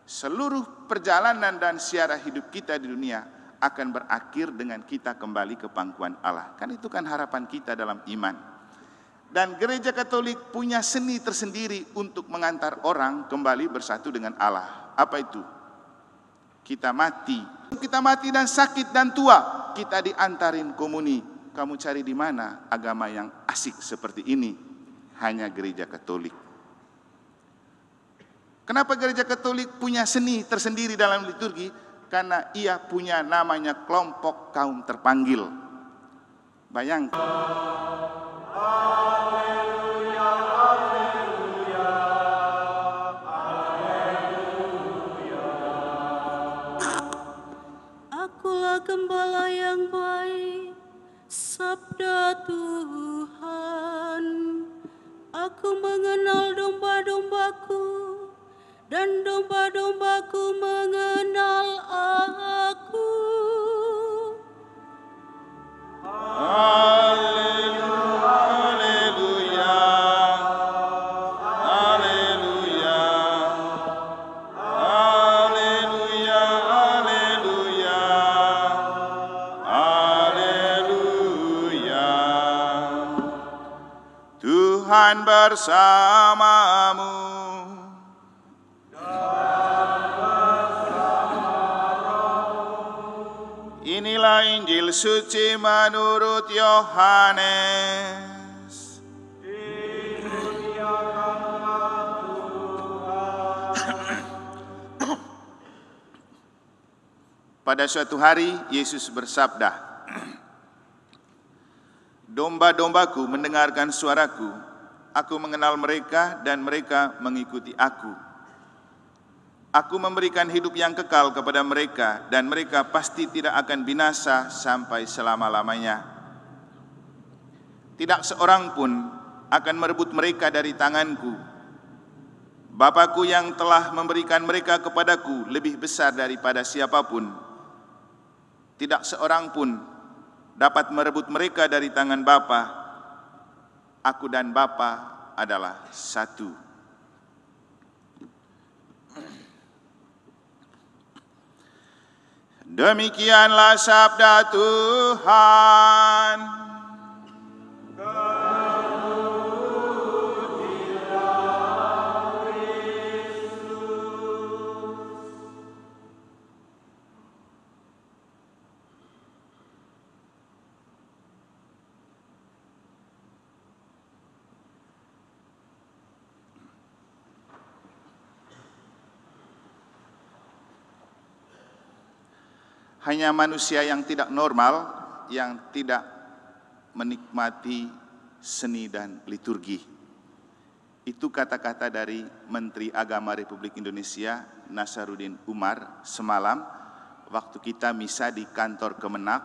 Seluruh perjalanan dan siara hidup kita di dunia akan berakhir dengan kita kembali ke pangkuan Allah. Kan itu kan harapan kita dalam iman. Dan gereja Katolik punya seni tersendiri untuk mengantar orang kembali bersatu dengan Allah. Apa itu? Kita mati dan sakit dan tua, kita diantarin komuni. Kamu cari di mana agama yang asik seperti ini? Hanya gereja Katolik. Kenapa gereja Katolik punya seni tersendiri dalam liturgi? Karena ia punya namanya kelompok kaum terpanggil. Bayangkan. Haleluya, haleluya, haleluya. Akulah gembala yang baik, sabda Tuhan. Aku mengenal domba-dombaku, dan domba-dombaku mengenal aku. Haleluya, haleluya, haleluya, haleluya, haleluya, haleluya. Tuhan bersamamu. Inilah Injil suci menurut Yohanes. Pada suatu hari Yesus bersabda, "Domba-dombaku mendengarkan suaraku, aku mengenal mereka dan mereka mengikuti aku. Aku memberikan hidup yang kekal kepada mereka, dan mereka pasti tidak akan binasa sampai selama-lamanya. Tidak seorang pun akan merebut mereka dari tanganku. Bapa-Ku yang telah memberikan mereka kepadaku lebih besar daripada siapapun. Tidak seorang pun dapat merebut mereka dari tangan Bapa. Aku dan Bapa adalah satu." Demikianlah sabda Tuhan. Hanya manusia yang tidak normal, yang tidak menikmati seni dan liturgi. Itu kata-kata dari Menteri Agama Republik Indonesia, Nasaruddin Umar, semalam waktu kita misa di kantor Kemenak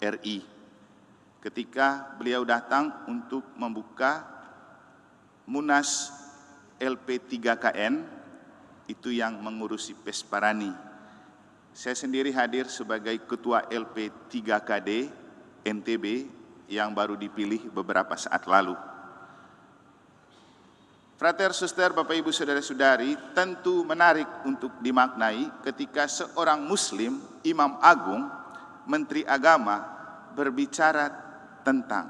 RI. Ketika beliau datang untuk membuka Munas LP3KN, itu yang mengurusi Pesparani. Saya sendiri hadir sebagai Ketua LP3KD NTB yang baru dipilih beberapa saat lalu. Frater, suster, Bapak, Ibu, saudara-saudari, tentu menarik untuk dimaknai ketika seorang Muslim, Imam Agung, Menteri Agama, berbicara tentang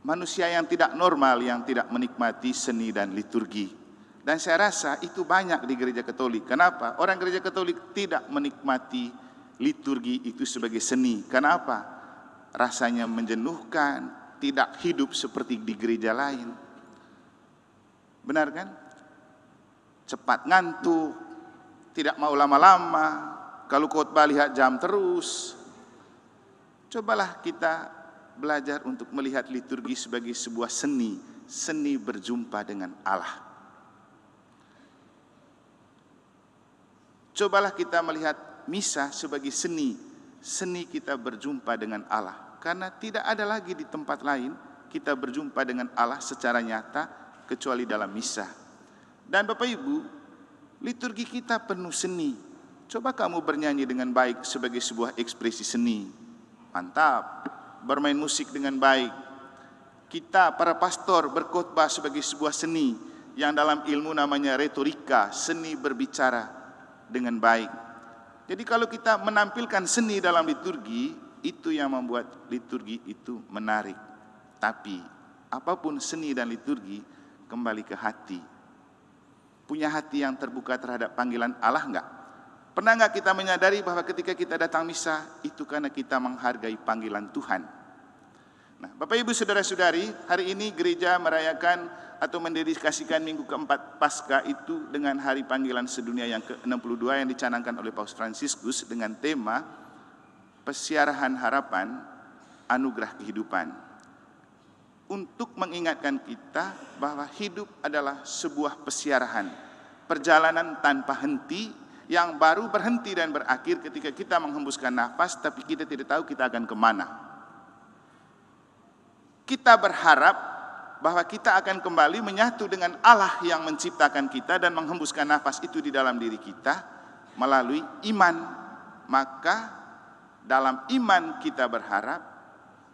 manusia yang tidak normal, yang tidak menikmati seni dan liturgi. Dan saya rasa itu banyak di gereja Katolik. Kenapa? Orang gereja Katolik tidak menikmati liturgi itu sebagai seni. Kenapa? Rasanya menjenuhkan, tidak hidup seperti di gereja lain. Benar kan? Cepat ngantuk, tidak mau lama-lama, kalau khotbah lihat jam terus. Cobalah kita belajar untuk melihat liturgi sebagai sebuah seni, seni berjumpa dengan Allah. Cobalah kita melihat misa sebagai seni, seni kita berjumpa dengan Allah. Karena tidak ada lagi di tempat lain kita berjumpa dengan Allah secara nyata kecuali dalam misa. Dan Bapak Ibu, liturgi kita penuh seni. Coba kamu bernyanyi dengan baik sebagai sebuah ekspresi seni. Mantap. Bermain musik dengan baik. Kita para pastor berkhotbah sebagai sebuah seni yang dalam ilmu namanya retorika, seni berbicara dengan baik. Jadi kalau kita menampilkan seni dalam liturgi, itu yang membuat liturgi itu menarik. Tapi apapun seni dan liturgi, kembali ke hati. Punya hati yang terbuka terhadap panggilan Allah enggak? Pernah enggak kita menyadari bahwa ketika kita datang misa, itu karena kita menghargai panggilan Tuhan? Nah, Bapak Ibu Saudara-saudari, hari ini gereja merayakan atau mendedikasikan minggu keempat Paskah itu dengan hari panggilan sedunia yang ke-62 yang dicanangkan oleh Paus Fransiskus dengan tema Pesiarahan Harapan, Anugerah Kehidupan. Untuk mengingatkan kita bahwa hidup adalah sebuah pesiarahan, perjalanan tanpa henti yang baru berhenti dan berakhir ketika kita menghembuskan nafas, tapi kita tidak tahu kita akan kemana. Kita berharap bahwa kita akan kembali menyatu dengan Allah yang menciptakan kita dan menghembuskan nafas itu di dalam diri kita melalui iman. Maka dalam iman kita berharap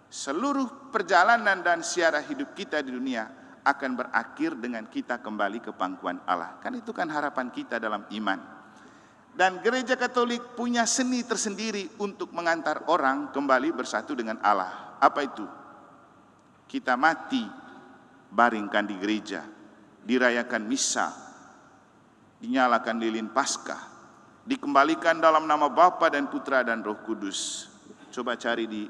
seluruh perjalanan dan siara hidup kita di dunia akan berakhir dengan kita kembali ke pangkuan Allah. Kan itu kan harapan kita dalam iman. Dan gereja Katolik punya seni tersendiri untuk mengantar orang kembali bersatu dengan Allah. Apa itu? Kita mati, baringkan di gereja, dirayakan misa, dinyalakan lilin Paskah, dikembalikan dalam nama Bapa dan Putra dan Roh Kudus. Coba cari di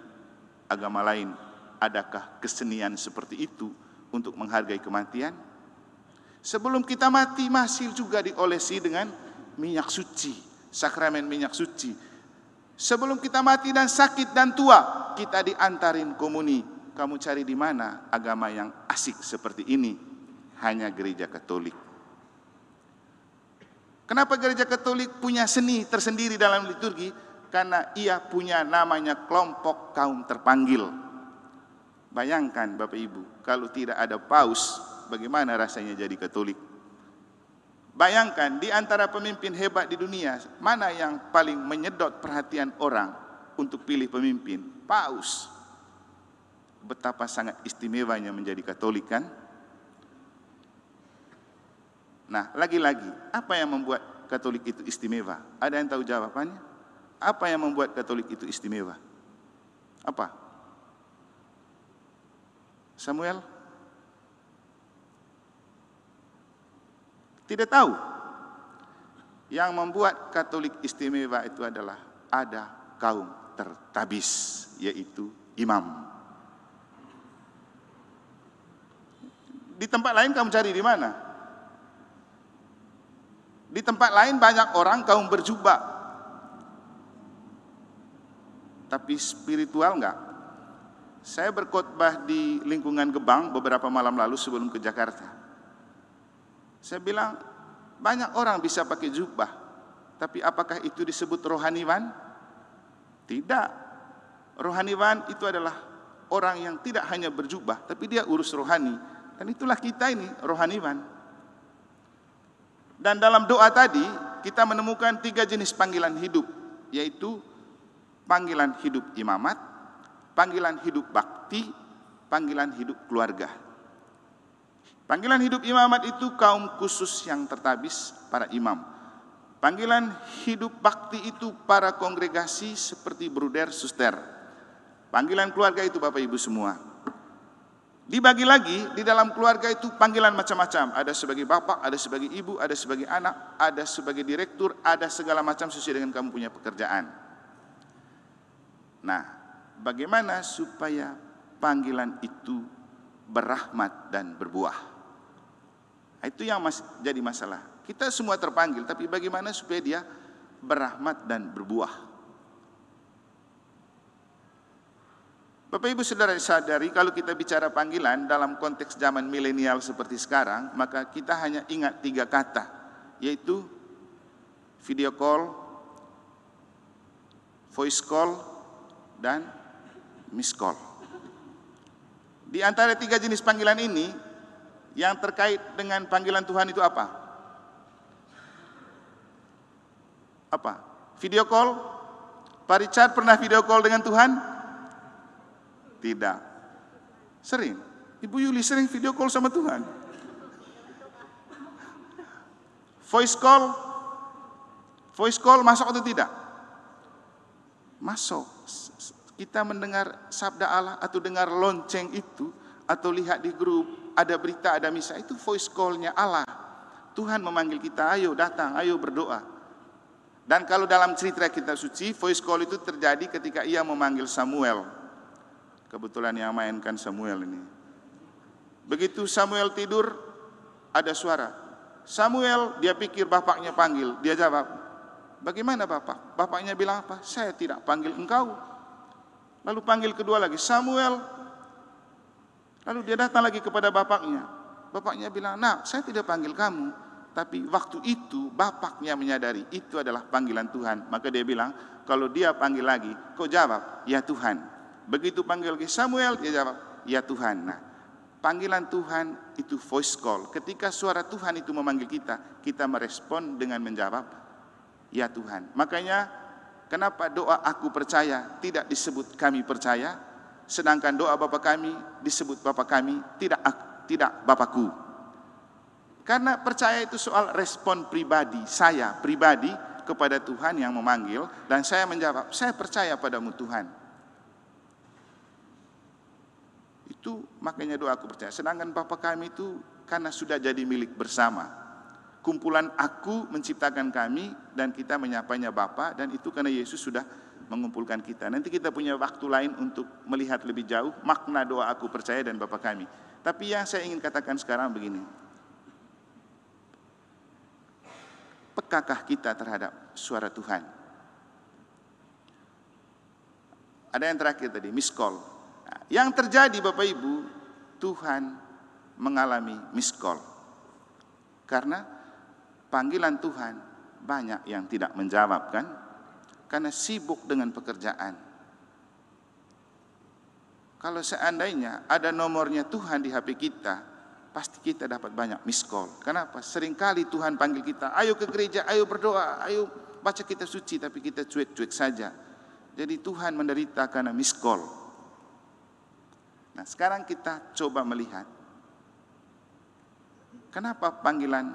agama lain, adakah kesenian seperti itu untuk menghargai kematian? Sebelum kita mati masih juga diolesi dengan minyak suci, sakramen minyak suci. Sebelum kita mati dan sakit dan tua, kita diantarin komuni. Kamu cari di mana agama yang asik seperti ini? Hanya gereja Katolik. Kenapa gereja Katolik punya seni tersendiri dalam liturgi? Karena ia punya namanya kelompok kaum terpanggil. Bayangkan Bapak Ibu, kalau tidak ada paus, bagaimana rasanya jadi Katolik? Bayangkan di antara pemimpin hebat di dunia, mana yang paling menyedot perhatian orang untuk pilih pemimpin? Paus. Betapa sangat istimewanya menjadi Katolik, kan? Nah, lagi-lagi, apa yang membuat Katolik itu istimewa? Ada yang tahu jawabannya? Apa yang membuat Katolik itu istimewa? Apa? Samuel? Tidak tahu. Yang membuat Katolik istimewa itu adalah ada kaum tertabis, yaitu imam. Di tempat lain kamu cari di mana? Di tempat lain banyak orang kaum berjubah, tapi spiritual enggak. Saya berkhotbah di lingkungan Gebang beberapa malam lalu sebelum ke Jakarta. Saya bilang, banyak orang bisa pakai jubah, tapi apakah itu disebut rohaniwan? Tidak. Rohaniwan itu adalah orang yang tidak hanya berjubah, tapi dia urus rohani. Dan itulah kita ini, rohaniwan. Dan dalam doa tadi, kita menemukan 3 jenis panggilan hidup, yaitu panggilan hidup imamat, panggilan hidup bakti, panggilan hidup keluarga. Panggilan hidup imamat itu kaum khusus yang tertabis, para imam. Panggilan hidup bakti itu para kongregasi seperti bruder, suster. Panggilan keluarga itu Bapak Ibu semua. Dibagi lagi, di dalam keluarga itu panggilan macam-macam. Ada sebagai bapak, ada sebagai ibu, ada sebagai anak, ada sebagai direktur, ada segala macam sesuai dengan kamu punya pekerjaan. Nah, bagaimana supaya panggilan itu berahmat dan berbuah? Itu yang jadi masalah. Kita semua terpanggil, tapi bagaimana supaya dia berahmat dan berbuah? Bapak Ibu Saudara sadari, kalau kita bicara panggilan dalam konteks zaman milenial seperti sekarang, maka kita hanya ingat 3 kata, yaitu video call, voice call, dan miss call. Di antara 3 jenis panggilan ini, yang terkait dengan panggilan Tuhan itu apa? Apa? Video call? Pak Richard pernah video call dengan Tuhan? Tidak. Sering. Ibu Yuli sering video call sama Tuhan. Voice call masuk atau tidak? Masuk. Kita mendengar sabda Allah atau dengar lonceng itu, atau lihat di grup, ada berita, ada misa, itu voice call-nya Allah. Tuhan memanggil kita, ayo datang, ayo berdoa. Dan kalau dalam cerita kitab suci, voice call itu terjadi ketika ia memanggil Samuel. Kebetulan yang mainkan Samuel ini. Begitu Samuel tidur, ada suara. Samuel, dia pikir bapaknya panggil, dia jawab, bagaimana bapak? Bapaknya bilang apa? Saya tidak panggil engkau. Lalu panggil kedua lagi, Samuel. Lalu dia datang lagi kepada bapaknya. Bapaknya bilang, nah saya tidak panggil kamu. Tapi waktu itu bapaknya menyadari itu adalah panggilan Tuhan. Maka dia bilang, kalau dia panggil lagi, kau jawab, ya Tuhan. Begitu panggil lagi Samuel, dia jawab, ya Tuhan. Nah, panggilan Tuhan itu voice call. Ketika suara Tuhan itu memanggil kita, kita merespon dengan menjawab, ya Tuhan. Makanya kenapa doa aku percaya tidak disebut kami percaya, sedangkan doa Bapa kami disebut Bapa kami tidak Bapakku. Karena percaya itu soal respon pribadi, saya pribadi kepada Tuhan yang memanggil, dan saya menjawab, saya percaya padamu Tuhan. Itu makanya doa aku percaya. Sedangkan Bapa kami itu karena sudah jadi milik bersama. Kumpulan aku menciptakan kami dan kita menyapanya Bapa, dan itu karena Yesus sudah mengumpulkan kita. Nanti kita punya waktu lain untuk melihat lebih jauh makna doa aku percaya dan Bapa kami. Tapi yang saya ingin katakan sekarang begini. Pekakah kita terhadap suara Tuhan? Ada yang terakhir tadi, miss call. Nah, yang terjadi Bapak Ibu, Tuhan mengalami miss call. Karena panggilan Tuhan banyak yang tidak menjawab kan? Karena sibuk dengan pekerjaan. Kalau seandainya ada nomornya Tuhan di HP kita, pasti kita dapat banyak miss call. Kenapa? Seringkali Tuhan panggil kita, ayo ke gereja, ayo berdoa, ayo baca kitab suci, tapi kita cuek-cuek saja. Jadi Tuhan menderita karena miss call. Nah, sekarang kita coba melihat, kenapa panggilan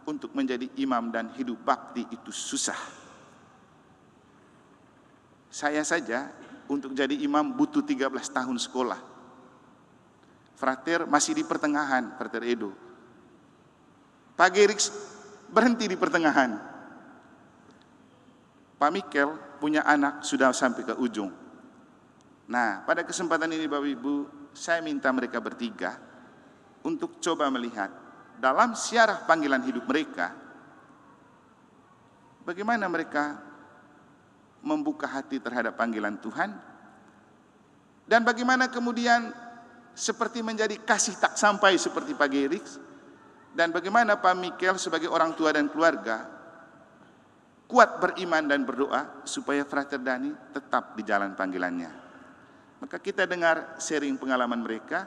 untuk menjadi imam dan hidup bakti itu susah. Saya saja untuk jadi imam butuh 13 tahun sekolah. Frater masih di pertengahan, Frater Edo. Pak Gerix berhenti di pertengahan. Pak Mikel punya anak sudah sampai ke ujung. Nah, pada kesempatan ini Bapak Ibu, saya minta mereka bertiga untuk coba melihat dalam siarah panggilan hidup mereka, bagaimana mereka membuka hati terhadap panggilan Tuhan, dan bagaimana kemudian seperti menjadi kasih tak sampai seperti Pak Gerix, dan bagaimana Pak Mikel sebagai orang tua dan keluarga kuat beriman dan berdoa supaya Frater Dani tetap di jalan panggilannya. Maka kita dengar sharing pengalaman mereka,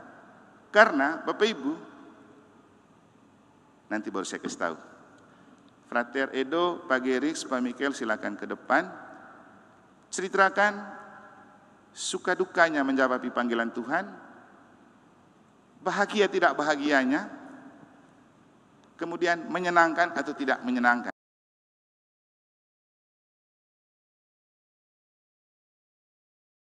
karena Bapak Ibu, nanti baru saya kasih tahu. Frater Edo, Pak Gerix, Pak Mikel silakan ke depan, ceritakan suka dukanya menjawabi panggilan Tuhan, bahagia tidak bahagianya, kemudian menyenangkan atau tidak menyenangkan.